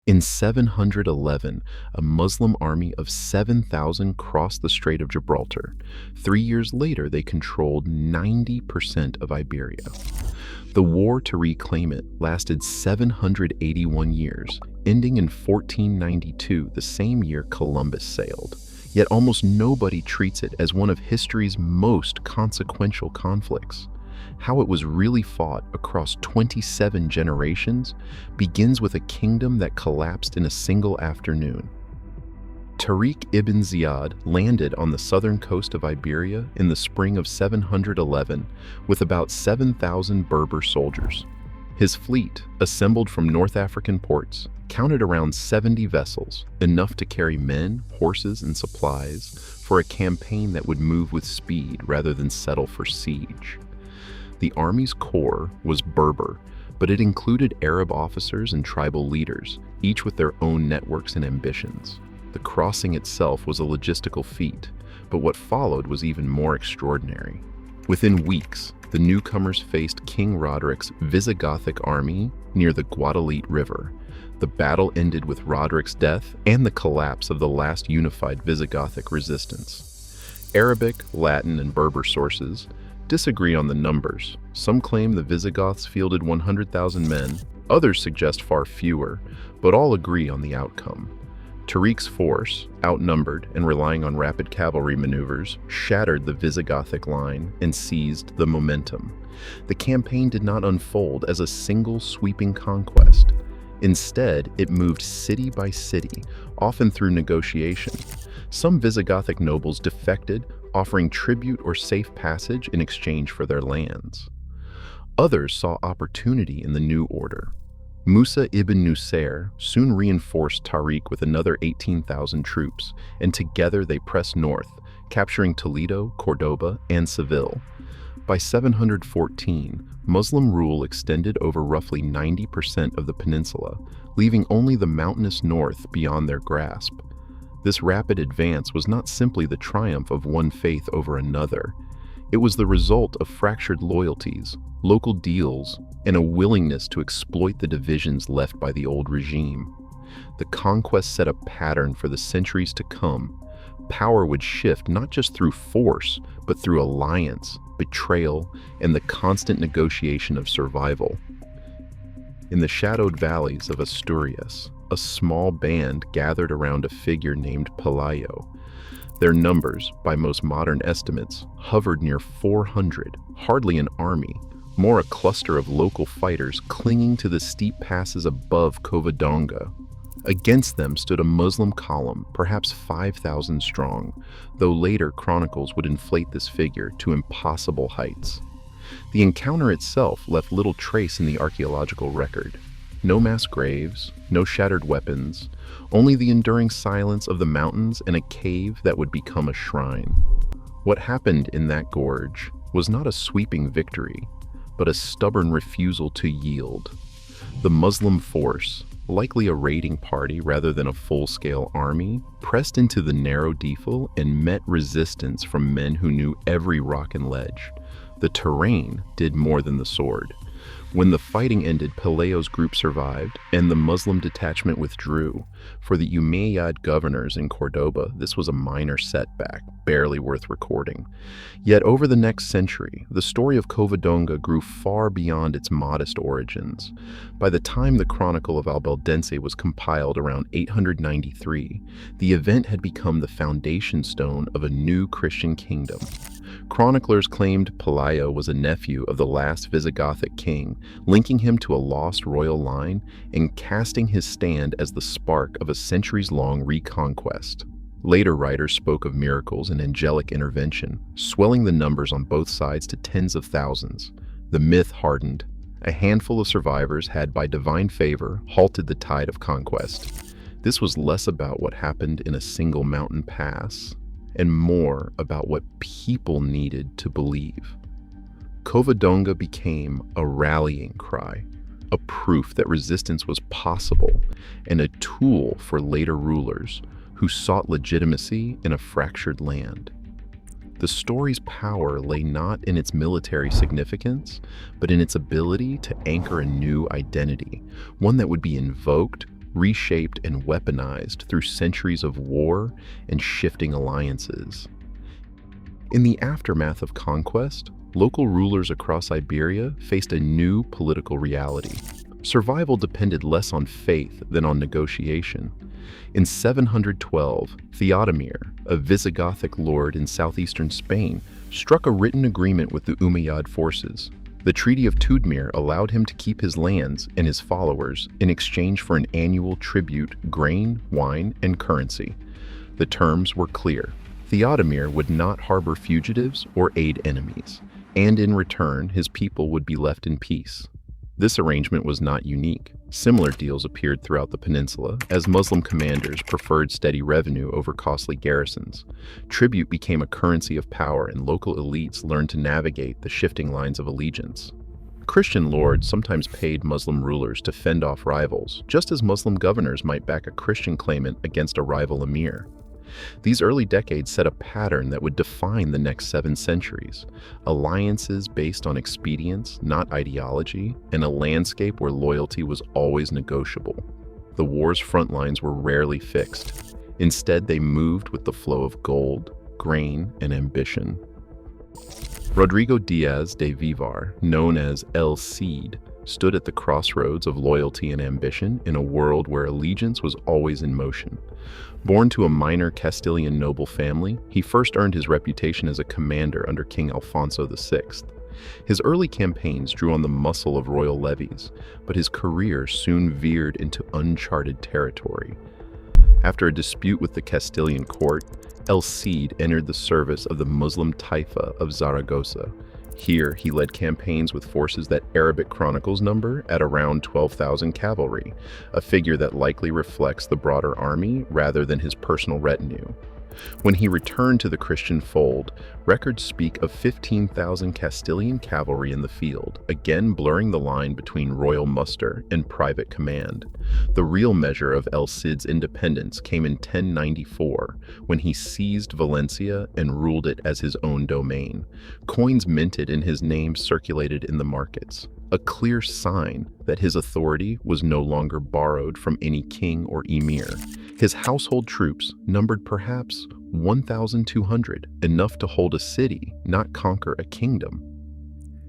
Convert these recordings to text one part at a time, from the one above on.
In 711, a Muslim army of 7,000 crossed the Strait of Gibraltar. 3 years later, they controlled 90% of Iberia. The war to reclaim it lasted 781 years, ending in 1492, the same year Columbus sailed. Yet almost nobody treats it as one of history's most consequential conflicts. How it was really fought across 27 generations begins with a kingdom that collapsed in a single afternoon. Tariq ibn Ziyad landed on the southern coast of Iberia in the spring of 711 with about 7,000 Berber soldiers. His fleet, assembled from North African ports, counted around 70 vessels, enough to carry men, horses, and supplies for a campaign that would move with speed rather than settle for siege. The army's core was Berber, but it included Arab officers and tribal leaders, each with their own networks and ambitions. The crossing itself was a logistical feat, but what followed was even more extraordinary. Within weeks, the newcomers faced King Roderick's Visigothic army near the Guadalete River. The battle ended with Roderick's death and the collapse of the last unified Visigothic resistance. Arabic, Latin, and Berber sources disagree on the numbers. Some claim the Visigoths fielded 100,000 men, others suggest far fewer, but all agree on the outcome. Tariq's force, outnumbered and relying on rapid cavalry maneuvers, shattered the Visigothic line and seized the momentum. The campaign did not unfold as a single sweeping conquest. Instead, it moved city by city, often through negotiation. Some Visigothic nobles defected, offering tribute or safe passage in exchange for their lands. Others saw opportunity in the new order. Musa ibn Nusair soon reinforced Tariq with another 18,000 troops, and together they pressed north, capturing Toledo, Cordoba, and Seville. By 714, Muslim rule extended over roughly 90% of the peninsula, leaving only the mountainous north beyond their grasp. This rapid advance was not simply the triumph of one faith over another. It was the result of fractured loyalties, local deals, and a willingness to exploit the divisions left by the old regime. The conquest set a pattern for the centuries to come. Power would shift not just through force, but through alliance, betrayal, and the constant negotiation of survival. In the shadowed valleys of Asturias, a small band gathered around a figure named Pelayo. Their numbers, by most modern estimates, hovered near 400, hardly an army, more a cluster of local fighters clinging to the steep passes above Covadonga. Against them stood a Muslim column, perhaps 5,000 strong, though later chronicles would inflate this figure to impossible heights. The encounter itself left little trace in the archaeological record. No mass graves, no shattered weapons, only the enduring silence of the mountains and a cave that would become a shrine. What happened in that gorge was not a sweeping victory, but a stubborn refusal to yield. The Muslim force, likely a raiding party rather than a full-scale army, pressed into the narrow defile and met resistance from men who knew every rock and ledge. The terrain did more than the sword. When the fighting ended, Pelayo's group survived, and the Muslim detachment withdrew. For the Umayyad governors in Cordoba, this was a minor setback, barely worth recording. Yet over the next century, the story of Covadonga grew far beyond its modest origins. By the time the Chronicle of Albigense was compiled around 893, the event had become the foundation stone of a new Christian kingdom. Chroniclers claimed Pelayo was a nephew of the last Visigothic king, linking him to a lost royal line and casting his stand as the spark of a centuries-long reconquest. Later writers spoke of miracles and angelic intervention, swelling the numbers on both sides to tens of thousands. The myth hardened. A handful of survivors had, by divine favor, halted the tide of conquest. This was less about what happened in a single mountain pass, and more about what people needed to believe. Covadonga became a rallying cry, a proof that resistance was possible, and a tool for later rulers who sought legitimacy in a fractured land. The story's power lay not in its military significance, but in its ability to anchor a new identity, one that would be invoked, reshaped and weaponized through centuries of war and shifting alliances. In the aftermath of conquest, local rulers across Iberia faced a new political reality. Survival depended less on faith than on negotiation. In 712, Theodemir, a Visigothic lord in southeastern Spain, struck a written agreement with the Umayyad forces. The Treaty of Tudmir allowed him to keep his lands and his followers in exchange for an annual tribute, grain, wine, and currency. The terms were clear. Theodemir would not harbor fugitives or aid enemies, and in return, his people would be left in peace. This arrangement was not unique. Similar deals appeared throughout the peninsula, as Muslim commanders preferred steady revenue over costly garrisons. Tribute became a currency of power, and local elites learned to navigate the shifting lines of allegiance. Christian lords sometimes paid Muslim rulers to fend off rivals, just as Muslim governors might back a Christian claimant against a rival emir. These early decades set a pattern that would define the next 7 centuries. Alliances based on expedience, not ideology, and a landscape where loyalty was always negotiable. The war's front lines were rarely fixed. Instead, they moved with the flow of gold, grain, and ambition. Rodrigo Diaz de Vivar, known as El Cid, stood at the crossroads of loyalty and ambition in a world where allegiance was always in motion. Born to a minor Castilian noble family, he first earned his reputation as a commander under King Alfonso VI. His early campaigns drew on the muscle of royal levies, but his career soon veered into uncharted territory. After a dispute with the Castilian court, El Cid entered the service of the Muslim Taifa of Zaragoza. Here, he led campaigns with forces that Arabic chronicles number at around 12,000 cavalry, a figure that likely reflects the broader army rather than his personal retinue. When he returned to the Christian fold, records speak of 15,000 Castilian cavalry in the field, again blurring the line between royal muster and private command. The real measure of El Cid's independence came in 1094, when he seized Valencia and ruled it as his own domain. Coins minted in his name circulated in the markets, a clear sign that his authority was no longer borrowed from any king or emir. His household troops numbered perhaps 1,200, enough to hold a city, not conquer a kingdom.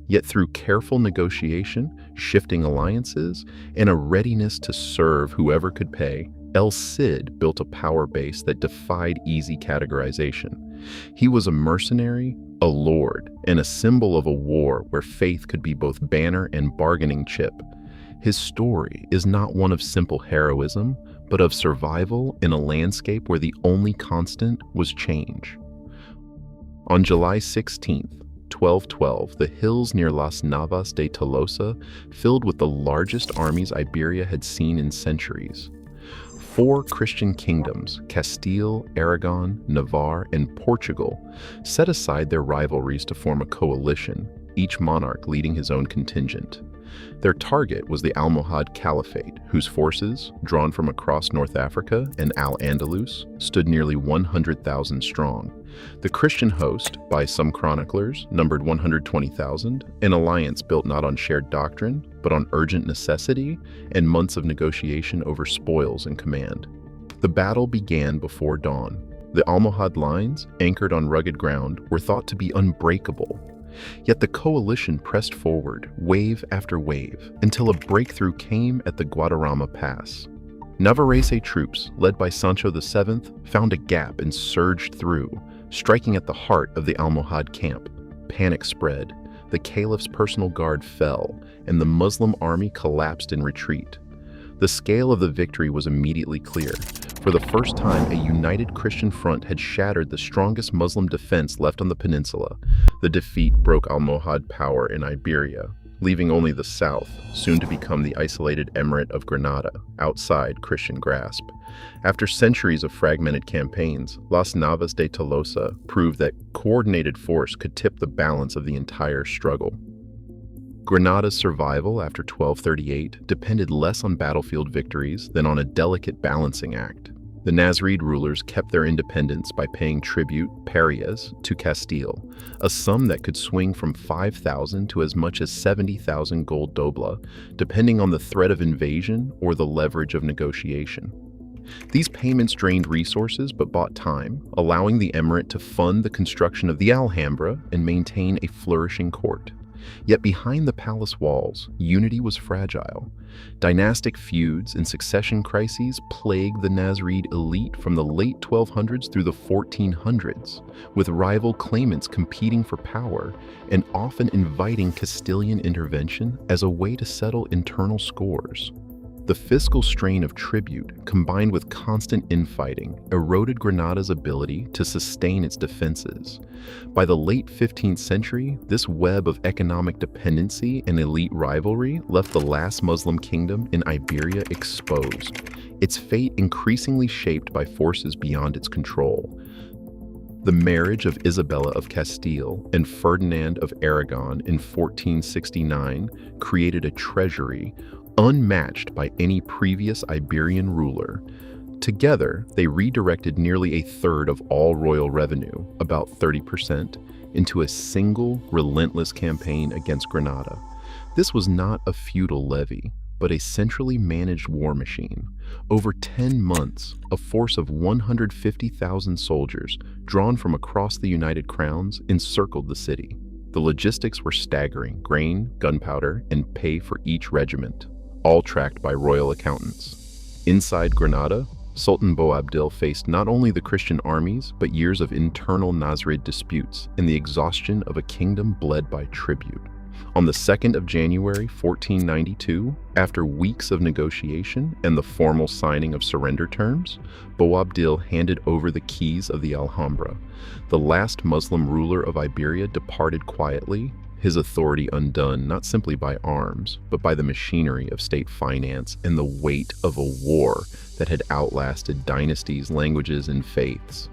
Yet through careful negotiation, shifting alliances, and a readiness to serve whoever could pay, El Cid built a power base that defied easy categorization. He was a mercenary, a lord, and a symbol of a war where faith could be both banner and bargaining chip. His story is not one of simple heroism, but of survival in a landscape where the only constant was change. On July 16th, 1212, the hills near Las Navas de Tolosa filled with the largest armies Iberia had seen in centuries. 4 Christian kingdoms, Castile, Aragon, Navarre, and Portugal, set aside their rivalries to form a coalition, each monarch leading his own contingent. Their target was the Almohad Caliphate, whose forces, drawn from across North Africa and Al-Andalus, stood nearly 100,000 strong. The Christian host, by some chroniclers, numbered 120,000, an alliance built not on shared doctrine, but on urgent necessity and months of negotiation over spoils and command. The battle began before dawn. The Almohad lines, anchored on rugged ground, were thought to be unbreakable. Yet the coalition pressed forward, wave after wave, until a breakthrough came at the Guadarrama Pass. Navarrese troops, led by Sancho VII, found a gap and surged through, striking at the heart of the Almohad camp. Panic spread, the caliph's personal guard fell, and the Muslim army collapsed in retreat. The scale of the victory was immediately clear. For the first time, a united Christian front had shattered the strongest Muslim defense left on the peninsula. The defeat broke Almohad power in Iberia, leaving only the south, soon to become the isolated emirate of Granada, outside Christian grasp. After centuries of fragmented campaigns, Las Navas de Tolosa proved that coordinated force could tip the balance of the entire struggle. Granada's survival after 1238 depended less on battlefield victories than on a delicate balancing act. The Nasrid rulers kept their independence by paying tribute, parias, to Castile, a sum that could swing from 5,000 to as much as 70,000 gold dobla, depending on the threat of invasion or the leverage of negotiation. These payments drained resources but bought time, allowing the emirate to fund the construction of the Alhambra and maintain a flourishing court. Yet behind the palace walls, unity was fragile. Dynastic feuds and succession crises plagued the Nasrid elite from the late 1200s through the 1400s, with rival claimants competing for power and often inviting Castilian intervention as a way to settle internal scores. The fiscal strain of tribute, combined with constant infighting, eroded Granada's ability to sustain its defenses. By the late 15th century, this web of economic dependency and elite rivalry left the last Muslim kingdom in Iberia exposed, its fate increasingly shaped by forces beyond its control. The marriage of Isabella of Castile and Ferdinand of Aragon in 1469 created a treasury unmatched by any previous Iberian ruler. Together, they redirected nearly a third of all royal revenue, about 30%, into a single, relentless campaign against Granada. This was not a feudal levy, but a centrally managed war machine. Over 10 months, a force of 150,000 soldiers, drawn from across the United Crowns, encircled the city. The logistics were staggering: grain, gunpowder, and pay for each regiment, all tracked by royal accountants. Inside Granada, Sultan Boabdil faced not only the Christian armies, but years of internal Nasrid disputes and the exhaustion of a kingdom bled by tribute. On the 2nd of January 1492, after weeks of negotiation and the formal signing of surrender terms, Boabdil handed over the keys of the Alhambra. The last Muslim ruler of Iberia departed quietly, his authority undone not simply by arms, but by the machinery of state finance and the weight of a war that had outlasted dynasties, languages, and faiths.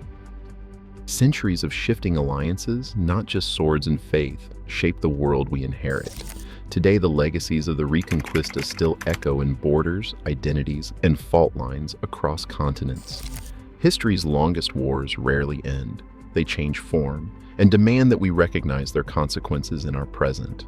Centuries of shifting alliances, not just swords and faith, shape the world we inherit. Today, the legacies of the Reconquista still echo in borders, identities, and fault lines across continents. History's longest wars rarely end. They change form and demand that we recognize their consequences in our present.